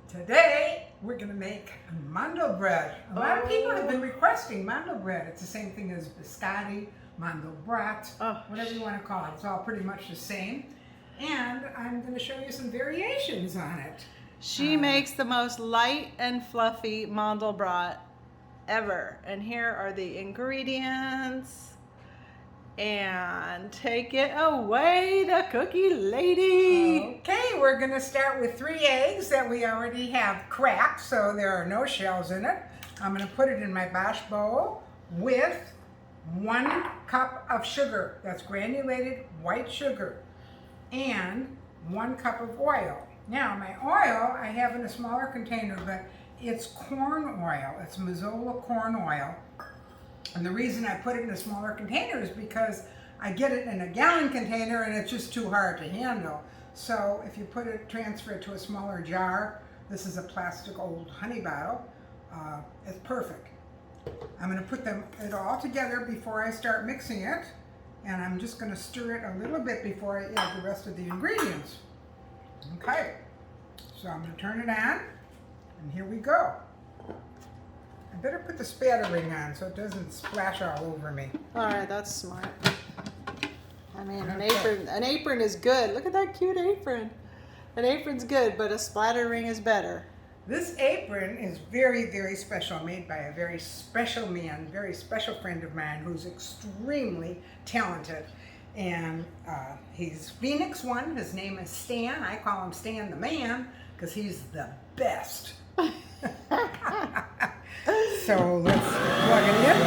Today, we're going to make Mandelbread. A lot of people have been requesting Mandelbread. It's the same thing as Biscotti, Mandelbrot, whatever you want to call it. It's all pretty much the same. And I'm going to show you some variations on it. She makes the most light and fluffy Mandelbrot ever. And here are the ingredients. And take it away, the cookie lady. Okay, we're going to start with 3 eggs that we already have cracked, so there are no shells in it. I'm going to put it in my bash bowl with 1 cup of sugar. That's granulated white sugar. And 1 cup of oil. Now, my oil I have in a smaller container, but it's corn oil. It's Mazola Corn Oil. And the reason I put it in a smaller container is because I get it in a gallon container and it's just too hard to handle. So if you transfer it to a smaller jar, this is a plastic old honey bottle, it's perfect. I'm going to put it all together before I start mixing it. And I'm just going to stir it a little bit before I add the rest of the ingredients. Okay, so I'm going to turn it on, and here we go. I better put the spattering on so it doesn't splash all over me. All right, that's smart. I mean, an apron is good. Look at that cute apron. An apron's good, but a splattering is better. This apron is very, very special, made by a very special man, very special friend of mine who's extremely talented. And he's Phoenix one. His name is Stan. I call him Stan the Man because he's the best. So let's plug it in.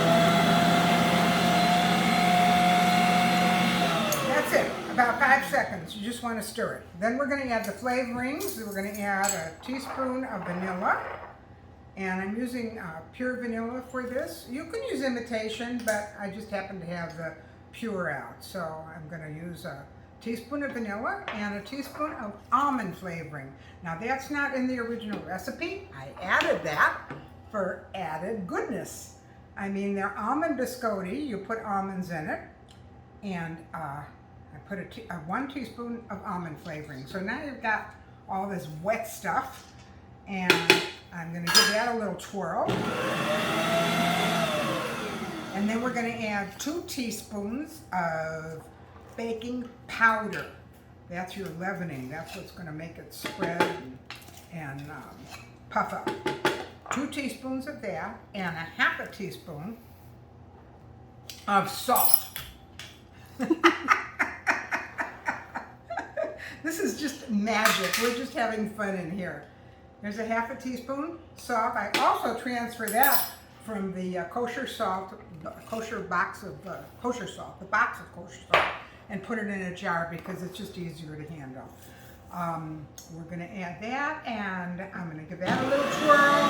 That's it, about 5 seconds. You just want to stir it. Then we're going to add the flavorings. We're going to add a teaspoon of vanilla. And I'm using pure vanilla for this. You can use imitation, but I just happen to have the pure out. So I'm going to use a teaspoon of vanilla and a teaspoon of almond flavoring. Now that's not in the original recipe. I added that for added goodness. I mean, they're almond biscotti. You put almonds in it. And I put 1 teaspoon of almond flavoring. So now you've got all this wet stuff. And I'm going to give that a little twirl. And then we're going to add 2 teaspoons of baking powder. That's your leavening. That's what's going to make it spread and puff up. 2 teaspoons of that and a 1/2 teaspoon of salt. This is just magic. We're just having fun in here. There's a 1/2 teaspoon salt. I also transfer that from the kosher salt, the kosher box of kosher salt, and put it in a jar because it's just easier to handle. We're going to add that, and I'm going to give that a little twirl.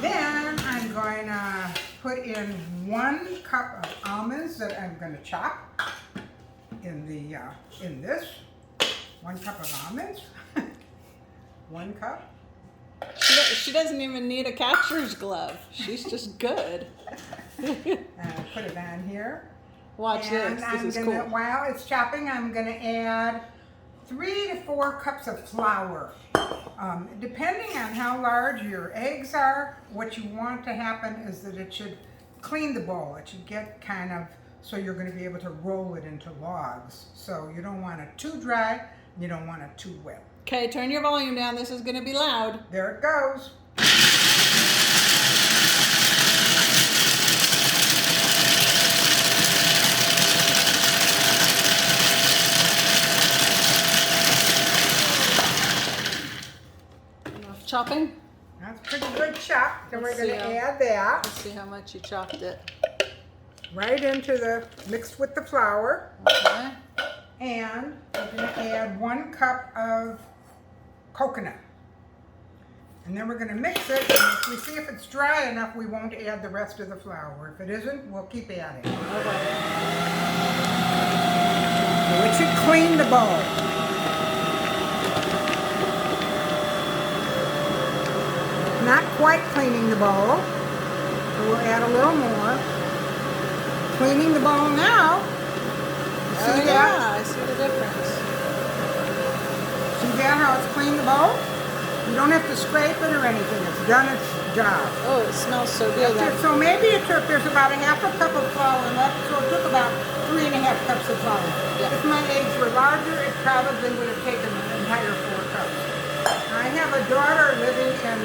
Then I'm going to put in 1 cup of almonds that I'm going to chop in this. 1 cup of almonds. 1 cup. She doesn't even need a catcher's glove. She's just good. And I'll put it on here. Watch this. This is cool. While it's chopping, I'm going to add 3 to 4 cups of flour. Depending on how large your eggs are, what you want to happen is that it should clean the bowl. It should get kind of, so you're going to be able to roll it into logs. So you don't want it too dry, you don't want it too wet. Okay, turn your volume down. This is going to be loud. There it goes. Enough chopping? That's pretty good chop. Then we're going to add that. Let's see how much you chopped it. Right into mixed with the flour. Okay. And we're going to add 1 cup of coconut. And then we're going to mix it, and if we see if it's dry enough, we won't add the rest of the flour. If it isn't, we'll keep adding. Okay. So it should clean the bowl. Not quite cleaning the bowl, so we'll add a little more. Cleaning the bowl now. See that? Yeah, I see the difference. See that how it's cleaned the bowl? You don't have to scrape it or anything. It's done its job. Oh, it smells so good. So maybe there's about a half a cup of flour left, so it took about 3.5 cups of flour. Yeah. If my eggs were larger, it probably would have taken an entire 4 cups. I have a daughter living in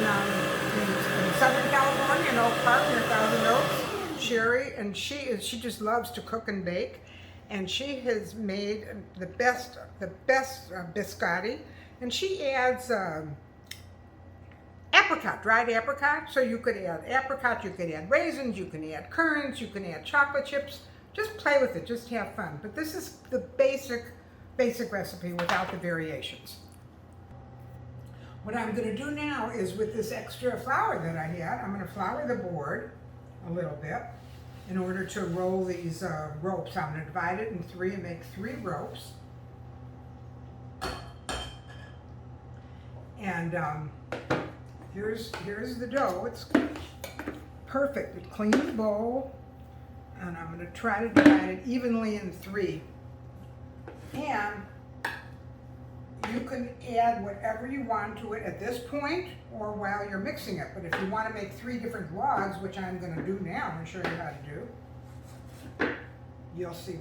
Southern California, in Oak Park, near Thousand Oaks, Sherry, and she just loves to cook and bake, and she has made the best biscotti, and she adds apricot, dried apricot. So you could add apricot, you could add raisins, you can add currants, you can add chocolate chips. Just play with it, just have fun. But this is the basic recipe without the variations. What I'm going to do now is, with this extra flour that I had, I'm going to flour the board a little bit in order to roll these ropes. I'm going to divide it in 3 and make 3 ropes. And here's the dough. It's perfect. It cleans the bowl, and I'm going to try to divide it evenly in 3. And you can add whatever you want to it at this point or while you're mixing it. But if you want to make 3 different logs, which I'm going to do now and show you how to do, you'll see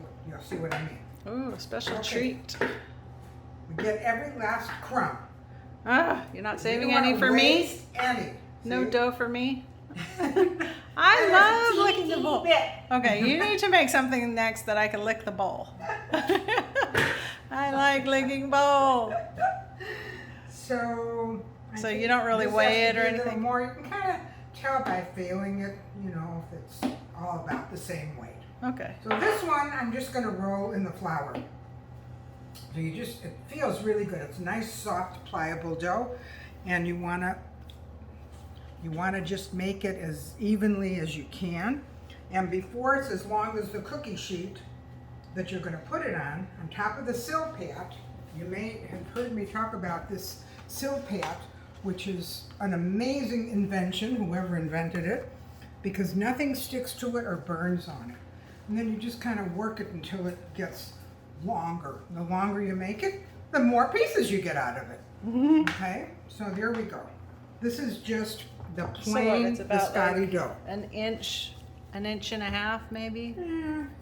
what I mean. Ooh, special treat. We get every last crumb. Ah, you're not saving You don't any wanna for me? waste any. No See? dough for me? I love licking the bowl. Okay, you need to make something next that I can lick the bowl. I like licking bowl. So You don't really weigh it or A little anything? more. You can kind of tell by feeling it, you know, if it's all about the same weight. Okay. So this one, I'm just going to roll in the flour. So it feels really good. It's nice, soft, pliable dough, and you want to just make it as evenly as you can. And before it's as long as the cookie sheet that you're going to put it on top of the Silpat. You may have heard me talk about this Silpat, which is an amazing invention, whoever invented it, because nothing sticks to it or burns on it. And then you just kind of work it until it gets longer. The longer you make it, the more pieces you get out of it. Okay, so there we go. This is just the plain biscotti dough. An inch and a half, maybe?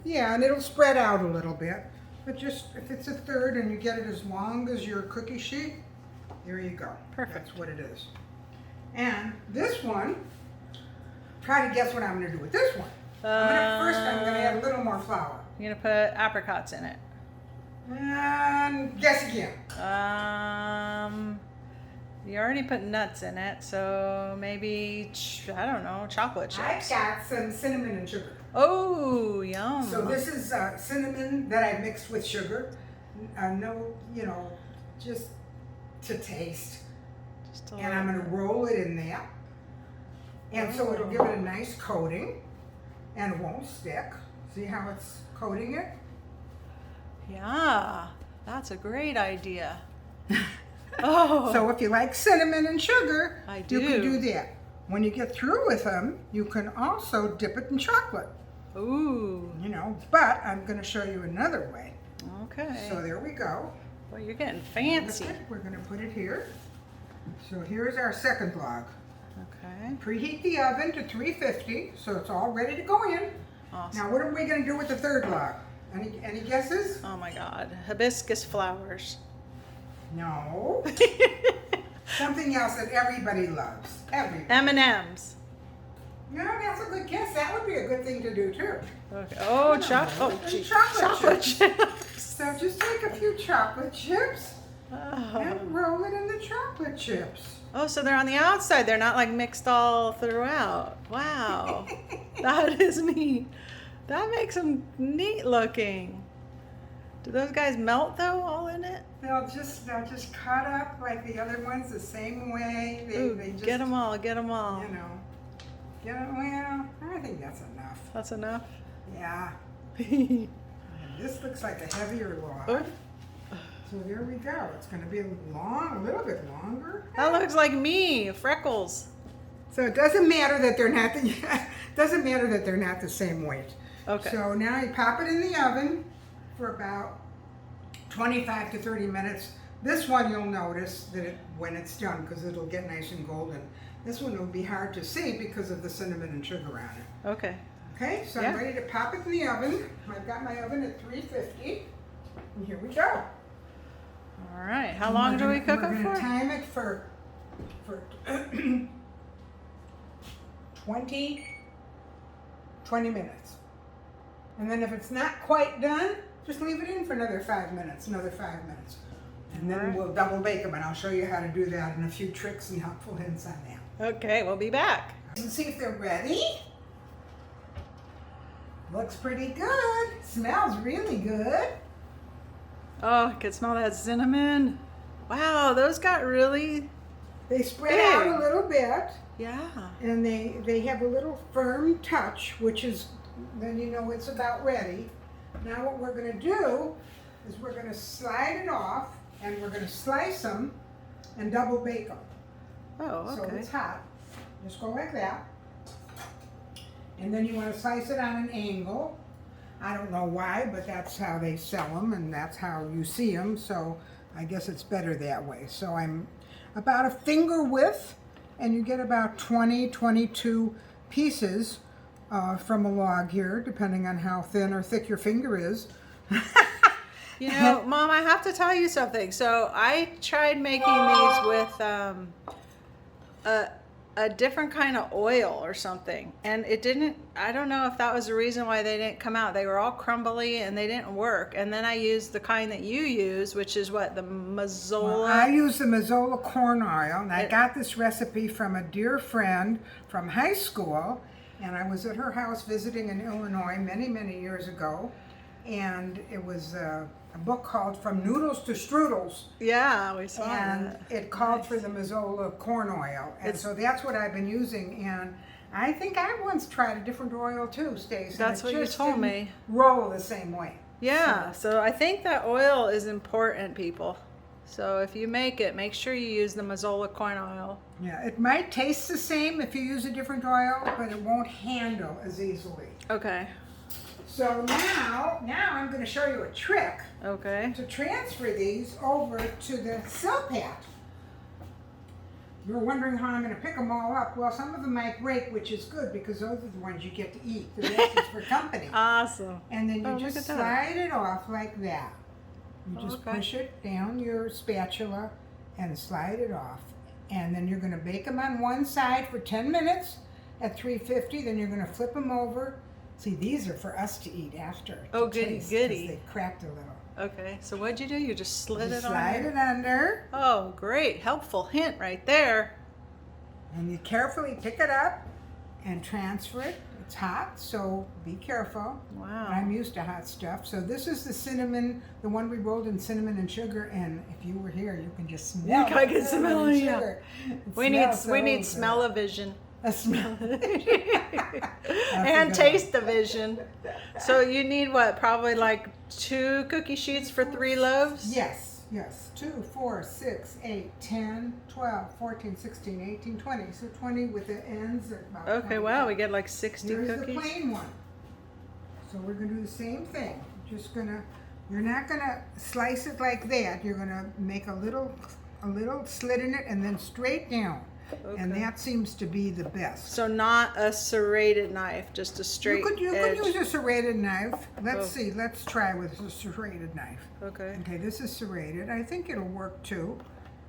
Yeah, and it'll spread out a little bit. But just, if it's a third and you get it as long as your cookie sheet, there you go. Perfect. That's what it is. And this one, try to guess what I'm going to do with this one. First, I'm going to add a little more flour. You're going to put apricots in it. And guess again. You already put nuts in it, so maybe, I don't know, chocolate chips. I've got some cinnamon and sugar. Oh, yum. So this is cinnamon that I mixed with sugar. No, just to taste. And I'm going to roll it in there. And so it'll give it a nice coating and it won't stick. See how it's coating it? Yeah, that's a great idea. Oh. So if you like cinnamon and sugar, I do. You can do that. When you get through with them, you can also dip it in chocolate. Ooh. But I'm going to show you another way. Okay. So there we go. Well, you're getting fancy. We're going to put it here. So here's our second log. Okay. Preheat the oven to 350, so it's all ready to go in. Awesome. Now what are we going to do with the third log? Any guesses? Oh my God, hibiscus flowers. No. Something else that everybody loves. Everybody. M&Ms. No, that's a good guess. That would be a good thing to do too. Okay. Oh, chocolate chips. So just take a few chocolate chips Oh. and roll it in the chocolate chips. Oh, so they're on the outside. They're not like mixed all throughout. Wow. That is neat. That makes them neat looking. Do those guys melt though, all in it? They'll just cut up like the other ones the same way. They just, get them all, get them all. Well, I think that's enough. That's enough? Yeah. This looks like a heavier log. Oh. So there we go. It's going to be a little bit longer. That looks like me, freckles. So it doesn't matter that they're not the same weight. Okay. So now you pop it in the oven for about 25 to 30 minutes, This one you'll notice that when it's done, because it'll get nice and golden. This one will be hard to see because of the cinnamon and sugar on it. Okay. Okay, so Yeah. I'm ready to pop it in the oven. I've got my oven at 350. And here we go. All right. How long do we cook it We're going for? to time it for 20 minutes. And then if it's not quite done, just leave it in for another 5 minutes, And then Alright. we'll double bake them, and I'll show you how to do that and a few tricks and helpful hints on that. Okay, we'll be back. Let's see if they're ready. Looks pretty good. Smells really good. Oh, I can smell that cinnamon. Wow, those got really, They spread out Big. a little bit, yeah. and they have a little firm touch, which is, then you know it's about ready. Now what we're going to do is we're going to slide it off, and we're going to slice them and double bake them. Oh, So okay. it's hot. Just go like that. And then you want to slice it on an angle. I don't know why, but that's how they sell them, and that's how you see them. So I guess it's better that way. So I'm about a finger width, and you get about 20, 22 pieces from a log here, depending on how thin or thick your finger is. You know, Mom, I have to tell you something. So I tried making these with a different kind of oil or something, and it didn't. I don't know if that was the reason why they didn't come out. They were all crumbly and they didn't work. And then I used the kind that you use, which is what, the Mazola. Well, I use the Mazola Corn Oil, and I got this recipe from a dear friend from high school, and I was at her house visiting in Illinois many, many years ago, and it was a book called From Noodles to Strudels, Yeah, we saw and that. it called for the Mazola Corn Oil, and so that's what I've been using, and I think I once tried a different oil too, Stace. and That's it what you just told didn't me. Roll the same way. Yeah, so I think that oil is important, people. So if you make it, make sure you use the Mazola corn oil. Yeah, it might taste the same if you use a different oil, but it won't handle as easily. Okay. So now I'm going to show you a trick Okay. to transfer these over to the Silpat. You're wondering how I'm going to pick them all up. Well, some of them might break, which is good because those are the ones you get to eat. The rest is for company. Awesome. And then you Oh, just look at that. slide it off like that. You just Okay. push it down your spatula and slide it off. And then you're going to bake them on one side for 10 minutes at 350. Then you're going to flip them over. See, these are for us to eat after. Oh, to goody, taste, 'cause goody. They cracked a little. Okay, so what'd you do? You just slid You it on slide there? it under, Oh, great. Helpful hint right there. and you carefully pick it up and transfer it. It's hot, so be careful. Wow. I'm used to hot stuff. So this is the cinnamon, the one we rolled in cinnamon and sugar. And if you were here, you can just smell. I can the cinnamon smell and it, yeah. sugar. It We need smells so we need good. smell-o-vision. A smell. And taste-o-vision. So you need what? Probably like 2 cookie sheets for 3 loaves? Yes, yes. 2, 4, 6, 8, 10, 12, 14, 16, 18, 20. So 20 with the ends at about Okay, 20. wow, we get like 60 Here's cookies. the plain one. So we're gonna do the same thing. You're not gonna slice it like that. You're gonna make a little slit in it and then straight down. And Okay. that seems to be the best. So not a serrated knife, just a straight You edge. could use a serrated knife. Let's Oh. see. Let's try with a serrated knife. Okay. Okay, this is serrated. I think it'll work too.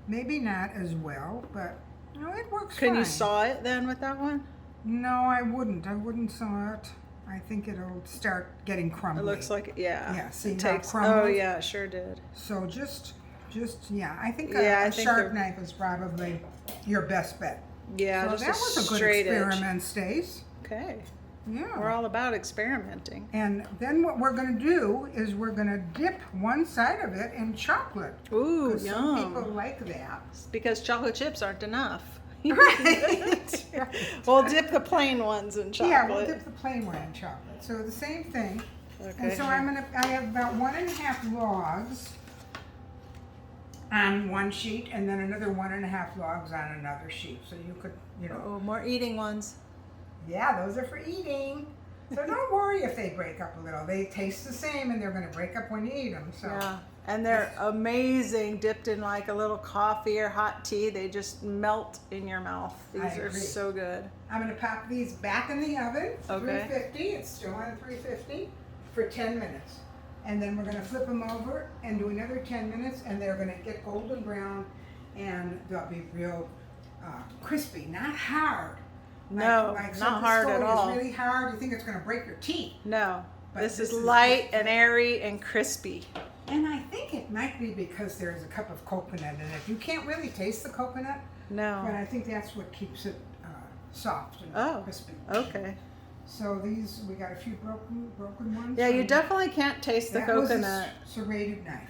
Maybe not as well, but you know, it works Can fine. you saw it then with that one? No, I wouldn't. I wouldn't saw it. I think it'll start getting crumbly. It looks like yeah. Yeah, see it how it takes. Oh crumbles? yeah, it sure did. So just yeah. I think Yeah, I a think sharp they're- knife is probably your best bet. Yeah, So just that was a good straight edge. experiment, Stace. Okay. Yeah. We're all about experimenting. And then what we're going to do is we're going to dip one side of it in chocolate. Ooh, 'Cause some yum. people like that. Because chocolate chips aren't enough. Right. We'll dip the plain ones in chocolate. Yeah, we'll dip the plain one in chocolate. So the same thing. Okay. And so I have about 1.5 logs on one sheet, and then another 1.5 logs on another sheet. So you could, Oh, more eating ones. yeah, those are for eating. So don't worry if they break up a little. They taste the same, and they're going to break up when you eat them. So Yeah. And they're amazing, dipped in like a little coffee or hot tea. They just melt in your mouth. These are agree. so good. I'm going to pop these back in the oven, Okay. 350. It's still on 350 for 10 minutes. And then we're going to flip them over and do another 10 minutes, and they're going to get golden brown, and they'll be real crispy, not hard. No, not hard at all. It's really hard. You think it's going to break your teeth. No, But this is this is light good. and airy and crispy. And I think it might be because there's a cup of coconut in it. You can't really taste the coconut, but No. I think that's what keeps it soft and Oh, crispy. okay. So these, we got a few broken ones. Yeah, you definitely can't taste the That was a coconut. serrated knife.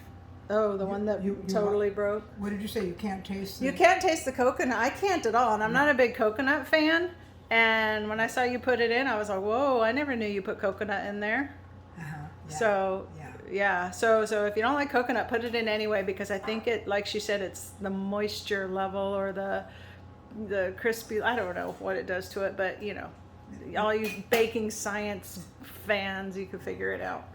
Oh, the one that you totally broke. What did you say? You can't taste the... You can't taste the coconut. I can't at all, and I'm not a big coconut fan. And when I saw you put it in, I was like, whoa, I never knew you put coconut in there. Uh-huh. Yeah. So Yeah. so if you don't like coconut, put it in anyway, because I think it, like she said, it's the moisture level or the crispy. I don't know what it does to it, but you know, all you baking science fans, you can figure it out.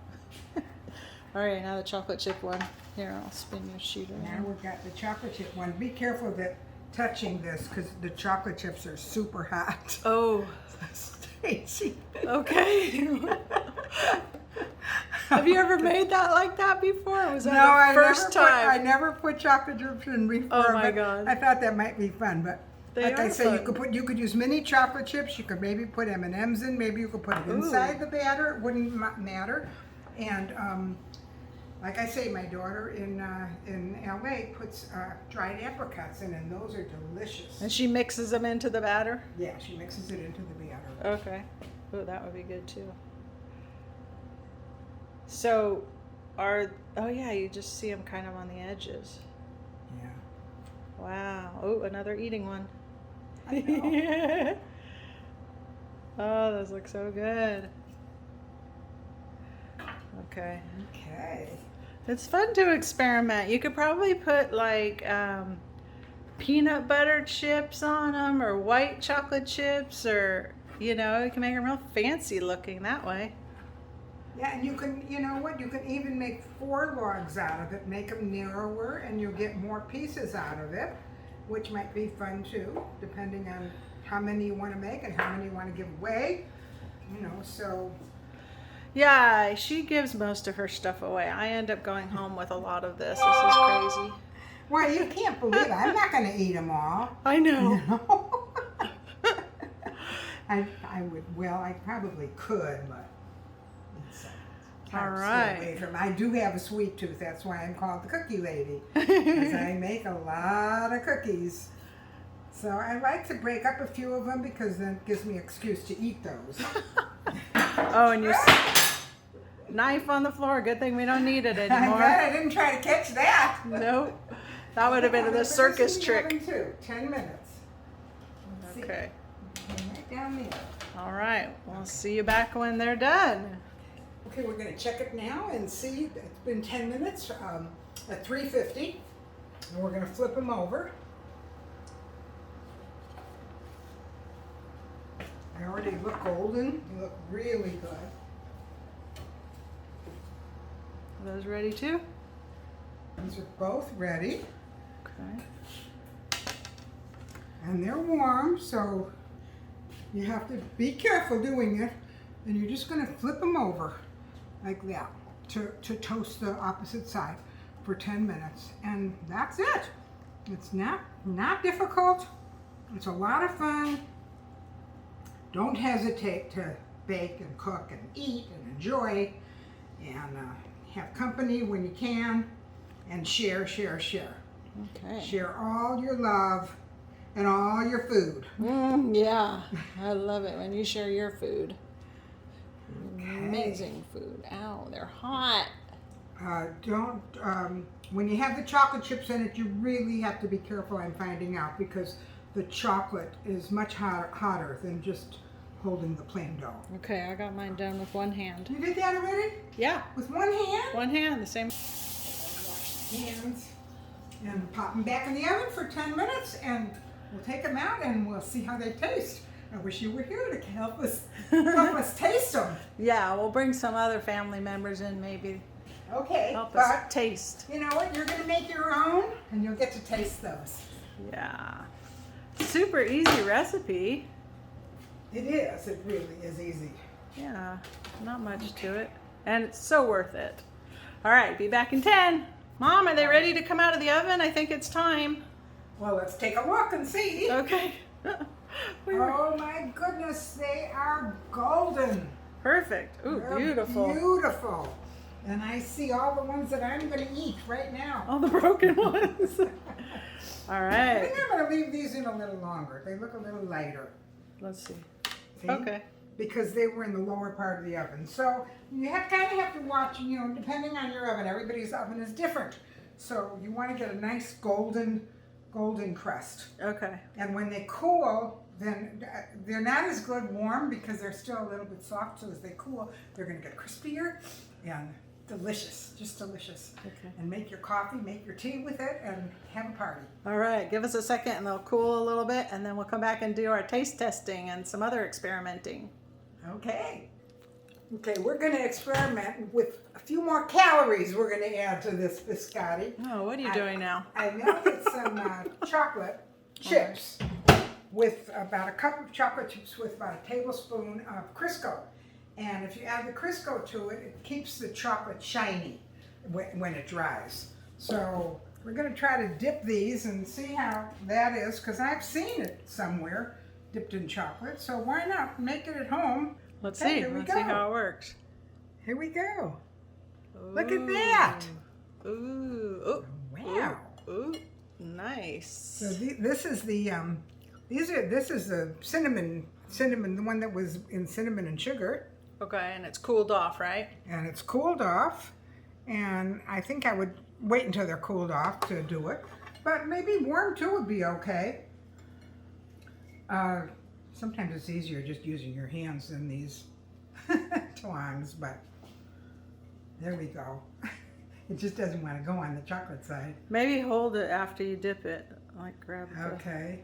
All right, now the chocolate chip one. Here, I'll spin your sheet Now around. we've got the chocolate chip one. Be careful that touching this, because the chocolate chips are super hot. Oh, Stacy. okay. Have you ever made that like that before? Was that No, the first I time? never put chocolate chips in before. Oh my but God. I thought that might be fun, but They like I are say, fun. you could use mini chocolate chips. You could maybe put M&Ms in. Maybe you could put it inside the batter. It wouldn't matter. And like I say, my daughter in LA puts dried apricots in, and those are delicious. And she mixes them into the batter? Yeah, she mixes it into the batter. Okay. Oh, that would be good too. So, oh yeah, you just see them kind of on the edges. Yeah. Wow. Oh, another eating one. I know. Oh, those look so good. Okay. Okay. It's fun to experiment. You could probably put like peanut butter chips on them, or white chocolate chips, or you know, you can make them real fancy looking that way. Yeah, and you can, you know what, you can even make 4 logs out of it, make them narrower, and you'll get more pieces out of it, which might be fun too, depending on how many you want to make and how many you want to give away, you know, so. Yeah, she gives most of her stuff away. I end up going home with a lot of this. This is crazy. Well, you can't believe it. I'm not going to eat them all. I know. You know? I would, well, I probably could, but it's hard to stay away from. I do have a sweet tooth. That's why I'm called the cookie lady, because I make a lot of cookies. So I like to break up a few of them, because then it gives me an excuse to eat those. Oh, and your knife on the floor. Good thing we don't need it I'm anymore. glad I didn't try to catch that. Nope. That would have been the circus trick. 10 minutes. Let's see. Okay. Right down there. All right. We'll see you back when they're done. Okay, we're going to check it now and see. It's been 10 minutes at 350. And we're going to flip them over. They already look golden. They look really good. Are those ready too? These are both ready. Okay. And they're warm, so you have to be careful doing it. And you're just going to flip them over like that to toast the opposite side for 10 minutes. And that's it. It's not difficult. It's a lot of fun. Don't hesitate to bake and cook and eat and enjoy, and have company when you can, and share. Okay. Share all your love and all your food. Yeah, I love it when you share your food. Okay. Amazing food. Ow, they're hot. When you have the chocolate chips in it, you really have to be careful, I'm finding out, because the chocolate is much hotter than just holding the plain dough. Okay, I got mine done with one hand. You did that already? Yeah, With one hand? one hand, the same. Hands. And pop them back in the oven for 10 minutes, and we'll take them out and we'll see how they taste. I wish you were here to help us taste them. Yeah, we'll bring some other family members in maybe. Okay, Help us but taste. you know what? You're gonna make your own, and you'll get to taste those. Yeah. Super easy recipe. It is. It really is easy. Yeah, not much to it. And it's so worth it. All right, be back in 10. Mom, are they ready to come out of the oven? I think it's time. Well, let's take a look and see. Okay. Oh my goodness, they are golden. Perfect. Ooh, They're beautiful. Beautiful. And I see all the ones that I'm going to eat right now. All the broken ones. All I right. think I'm going to leave these in a little longer. They look a little lighter. Let's see. See? Okay. Because they were in the lower part of the oven. So you kind of have to watch, you know, depending on your oven. Everybody's oven is different. So you want to get a nice golden crust. Okay. And when they cool, then they're not as good warm because they're still a little bit soft. So as they cool, they're going to get crispier and delicious, just delicious. Okay. And make your coffee, make your tea with it, and have a party. All right. Give us a second and they'll cool a little bit, and then we'll come back and do our taste testing and some other experimenting. Okay. Okay, we're going to experiment with a few more calories we're going to add to this biscotti. Oh, what are you doing now? I melted some chocolate chips with about a cup of chocolate chips with about a tablespoon of Crisco. And if you add the Crisco to it, it keeps the chocolate shiny when it dries. So we're going to try to dip these and see how that is, because I've seen it somewhere dipped in chocolate. So why not make it at home? Let's Okay, see. here we Let's go. see how it works. Here we go. Look at that. Ooh. Ooh. Wow. Ooh. Nice. So this is the this is the cinnamon, the one that was in cinnamon and sugar, Okay, and it's cooled off, right? and it's cooled off. And I think I would wait until they're cooled off to do it, but maybe warm too would be okay. Sometimes it's easier just using your hands than these tongs, but there we go. It just doesn't want to go on the chocolate side. Maybe hold it after you dip it. Like grab it. Okay.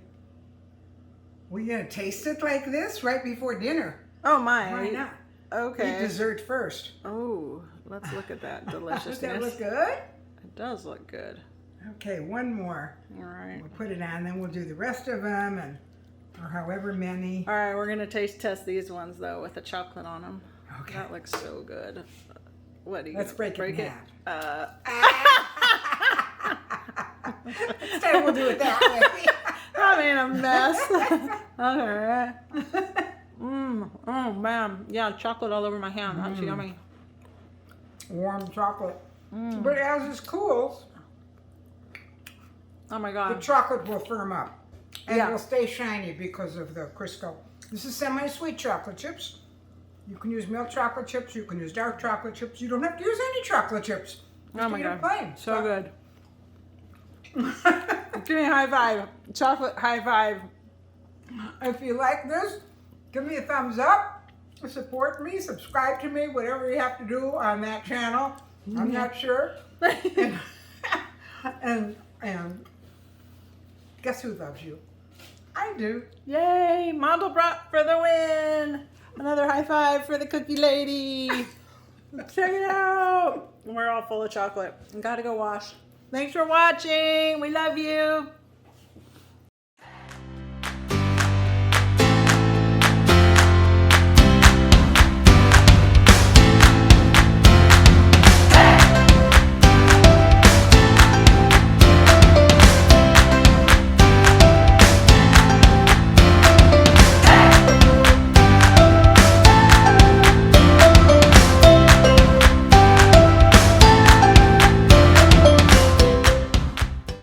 We're going to taste it like this right before dinner. Oh my. Why not? Okay. Eat dessert first. Oh, let's look at that Does deliciousness. that look good? It does look good. Okay, one more. All right. We'll put it on, then we'll do the rest of them, or however many. All right, we're gonna taste test these ones though with the chocolate on them. Okay. That looks so good. What do you? Let's break it in it? half. Next time we'll do it that way. I mean, a mess. All right. Oh man, yeah, chocolate all over my hand. That's yummy. Warm chocolate. But as this cools, Oh my the god. chocolate will firm up. And Yeah. it'll stay shiny because of the Crisco. This is semi-sweet chocolate chips. You can use milk chocolate chips. You can use dark chocolate chips. You don't have to use any chocolate chips. Oh my Eat it god. plain. So good. Give me a high five. Chocolate high five. If you like this, give me a thumbs up. Support me. Subscribe to me. Whatever you have to do on that channel. I'm not sure. And guess who loves you? I do. Yay! Mandelbrot for the win! Another high five for the cookie lady. Check it out. We're all full of chocolate. Gotta go wash. Thanks for watching. We love you.